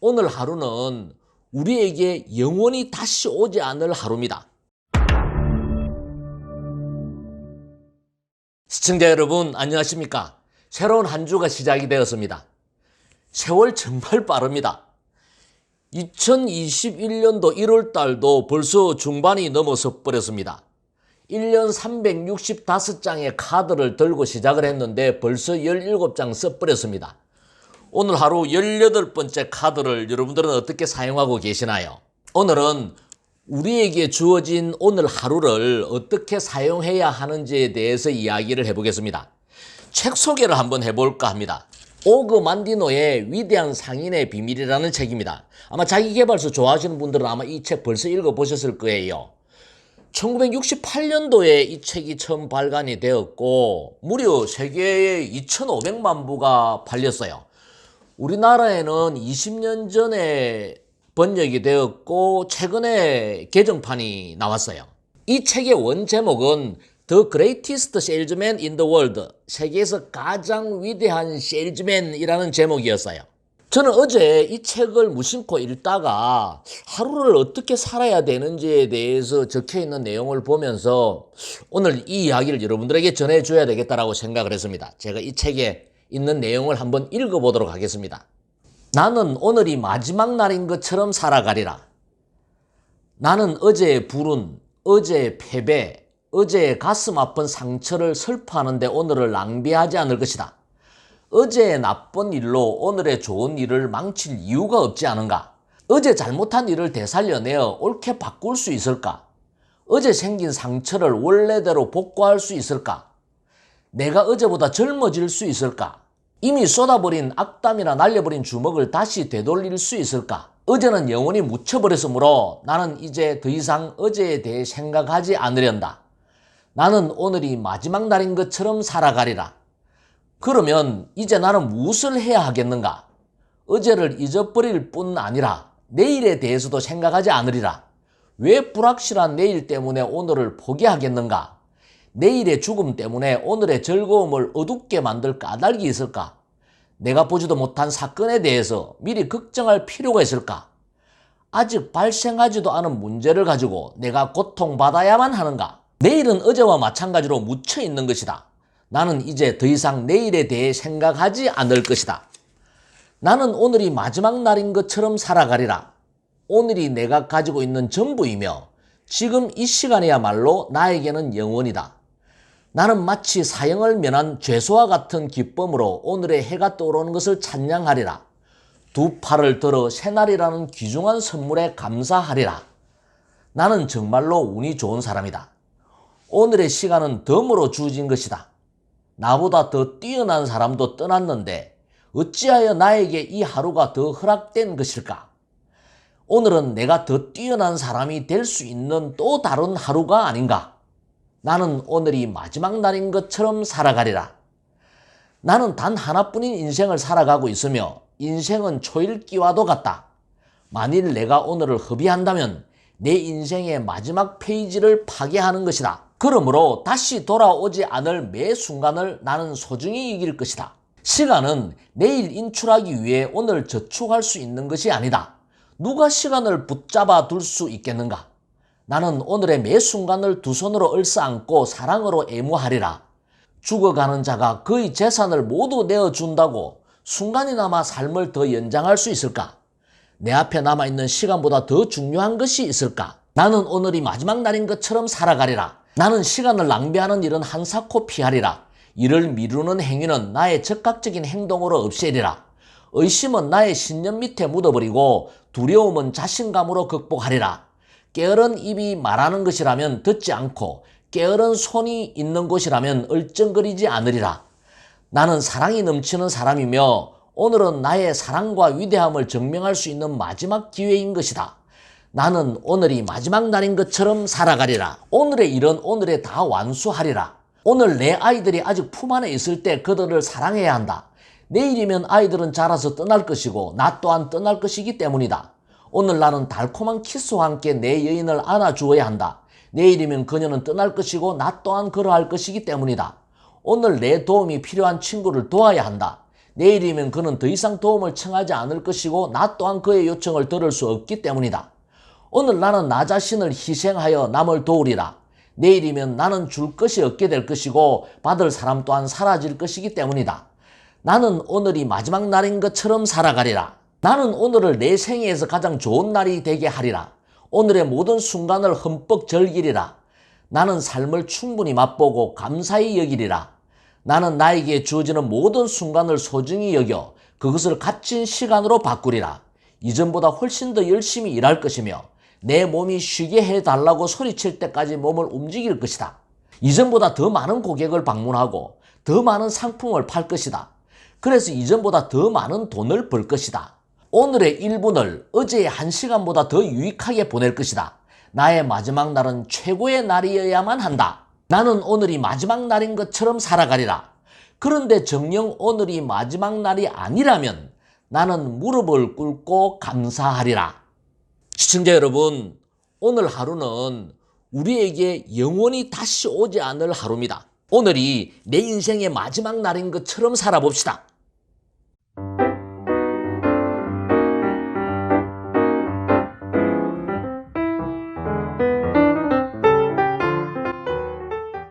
오늘 하루는 우리에게 영원히 다시 오지 않을 하루입니다. 시청자 여러분 안녕하십니까? 새로운 한 주가 시작이 되었습니다. 세월 정말 빠릅니다. 2021년도 1월 달도 벌써 중반이 넘어서 버렸습니다. 1년 365장의 카드를 들고 시작을 했는데 벌써 17장 써버렸습니다. 오늘 하루 18번째 카드를 여러분들은 어떻게 사용하고 계시나요? 오늘은 우리에게 주어진 오늘 하루를 어떻게 사용해야 하는지에 대해서 이야기를 해보겠습니다. 책 소개를 한번 해볼까 합니다. 오그 만디노의 위대한 상인의 비밀이라는 책입니다. 아마 자기계발서 좋아하시는 분들은 아마 이 책 벌써 읽어보셨을 거예요. 1968년도에 이 책이 처음 발간이 되었고 무려 세계에 2,500만 부가 팔렸어요. 우리나라에는 20년 전에 번역이 되었고 최근에 개정판이 나왔어요. 이 책의 원 제목은 The Greatest Salesman in the World, 세계에서 가장 위대한 세일즈맨이라는 제목이었어요. 저는 어제 이 책을 무심코 읽다가 하루를 어떻게 살아야 되는지에 대해서 적혀있는 내용을 보면서 오늘 이 이야기를 여러분들에게 전해줘야 되겠다라고 생각을 했습니다. 제가 이 책에 있는 내용을 한번 읽어보도록 하겠습니다. 나는 오늘이 마지막 날인 것처럼 살아가리라. 나는 어제의 불운, 어제의 패배, 어제의 가슴 아픈 상처를 슬퍼하는데 오늘을 낭비하지 않을 것이다. 어제의 나쁜 일로 오늘의 좋은 일을 망칠 이유가 없지 않은가? 어제 잘못한 일을 되살려내어 옳게 바꿀 수 있을까? 어제 생긴 상처를 원래대로 복구할 수 있을까? 내가 어제보다 젊어질 수 있을까? 이미 쏟아버린 악담이나 날려버린 주먹을 다시 되돌릴 수 있을까? 어제는 영원히 묻혀버렸으므로 나는 이제 더 이상 어제에 대해 생각하지 않으련다. 나는 오늘이 마지막 날인 것처럼 살아가리라. 그러면 이제 나는 무엇을 해야 하겠는가? 어제를 잊어버릴 뿐 아니라 내일에 대해서도 생각하지 않으리라. 왜 불확실한 내일 때문에 오늘을 포기하겠는가? 내일의 죽음 때문에 오늘의 즐거움을 어둡게 만들 까닭이 있을까? 내가 보지도 못한 사건에 대해서 미리 걱정할 필요가 있을까? 아직 발생하지도 않은 문제를 가지고 내가 고통받아야만 하는가? 내일은 어제와 마찬가지로 묻혀 있는 것이다. 나는 이제 더 이상 내일에 대해 생각하지 않을 것이다. 나는 오늘이 마지막 날인 것처럼 살아가리라. 오늘이 내가 가지고 있는 전부이며 지금 이 시간이야말로 나에게는 영원이다. 나는 마치 사형을 면한 죄수와 같은 기쁨으로 오늘의 해가 떠오르는 것을 찬양하리라. 두 팔을 들어 새날이라는 귀중한 선물에 감사하리라. 나는 정말로 운이 좋은 사람이다. 오늘의 시간은 덤으로 주어진 것이다. 나보다 더 뛰어난 사람도 떠났는데 어찌하여 나에게 이 하루가 더 허락된 것일까? 오늘은 내가 더 뛰어난 사람이 될 수 있는 또 다른 하루가 아닌가? 나는 오늘이 마지막 날인 것처럼 살아가리라. 나는 단 하나뿐인 인생을 살아가고 있으며 인생은 초읽기와도 같다. 만일 내가 오늘을 허비한다면 내 인생의 마지막 페이지를 파괴하는 것이다. 그러므로 다시 돌아오지 않을 매 순간을 나는 소중히 이길 것이다. 시간은 내일 인출하기 위해 오늘 저축할 수 있는 것이 아니다. 누가 시간을 붙잡아 둘 수 있겠는가? 나는 오늘의 매 순간을 두 손으로 얼싸안고 사랑으로 애무하리라. 죽어가는 자가 그의 재산을 모두 내어준다고 순간이나마 삶을 더 연장할 수 있을까? 내 앞에 남아있는 시간보다 더 중요한 것이 있을까? 나는 오늘이 마지막 날인 것처럼 살아가리라. 나는 시간을 낭비하는 일은 한사코 피하리라. 이를 미루는 행위는 나의 적극적인 행동으로 없애리라. 의심은 나의 신념 밑에 묻어버리고 두려움은 자신감으로 극복하리라. 게으른 입이 말하는 것이라면 듣지 않고 게으른 손이 있는 곳이라면 얼쩡거리지 않으리라. 나는 사랑이 넘치는 사람이며 오늘은 나의 사랑과 위대함을 증명할 수 있는 마지막 기회인 것이다. 나는 오늘이 마지막 날인 것처럼 살아가리라. 오늘의 일은 오늘에 다 완수하리라. 오늘 내 아이들이 아직 품 안에 있을 때 그들을 사랑해야 한다. 내일이면 아이들은 자라서 떠날 것이고 나 또한 떠날 것이기 때문이다. 오늘 나는 달콤한 키스와 함께 내 여인을 안아주어야 한다. 내일이면 그녀는 떠날 것이고 나 또한 그러할 것이기 때문이다. 오늘 내 도움이 필요한 친구를 도와야 한다. 내일이면 그는 더 이상 도움을 청하지 않을 것이고 나 또한 그의 요청을 들을 수 없기 때문이다. 오늘 나는 나 자신을 희생하여 남을 도우리라. 내일이면 나는 줄 것이 없게 될 것이고 받을 사람 또한 사라질 것이기 때문이다. 나는 오늘이 마지막 날인 것처럼 살아가리라. 나는 오늘을 내 생애에서 가장 좋은 날이 되게 하리라. 오늘의 모든 순간을 흠뻑 즐기리라. 나는 삶을 충분히 맛보고 감사히 여기리라. 나는 나에게 주어지는 모든 순간을 소중히 여겨 그것을 값진 시간으로 바꾸리라. 이전보다 훨씬 더 열심히 일할 것이며 내 몸이 쉬게 해달라고 소리칠 때까지 몸을 움직일 것이다. 이전보다 더 많은 고객을 방문하고 더 많은 상품을 팔 것이다. 그래서 이전보다 더 많은 돈을 벌 것이다. 오늘의 1분을 어제의 1시간보다 더 유익하게 보낼 것이다. 나의 마지막 날은 최고의 날이어야만 한다. 나는 오늘이 마지막 날인 것처럼 살아가리라. 그런데 정녕 오늘이 마지막 날이 아니라면 나는 무릎을 꿇고 감사하리라. 시청자 여러분, 오늘 하루는 우리에게 영원히 다시 오지 않을 하루입니다. 오늘이 내 인생의 마지막 날인 것처럼 살아봅시다.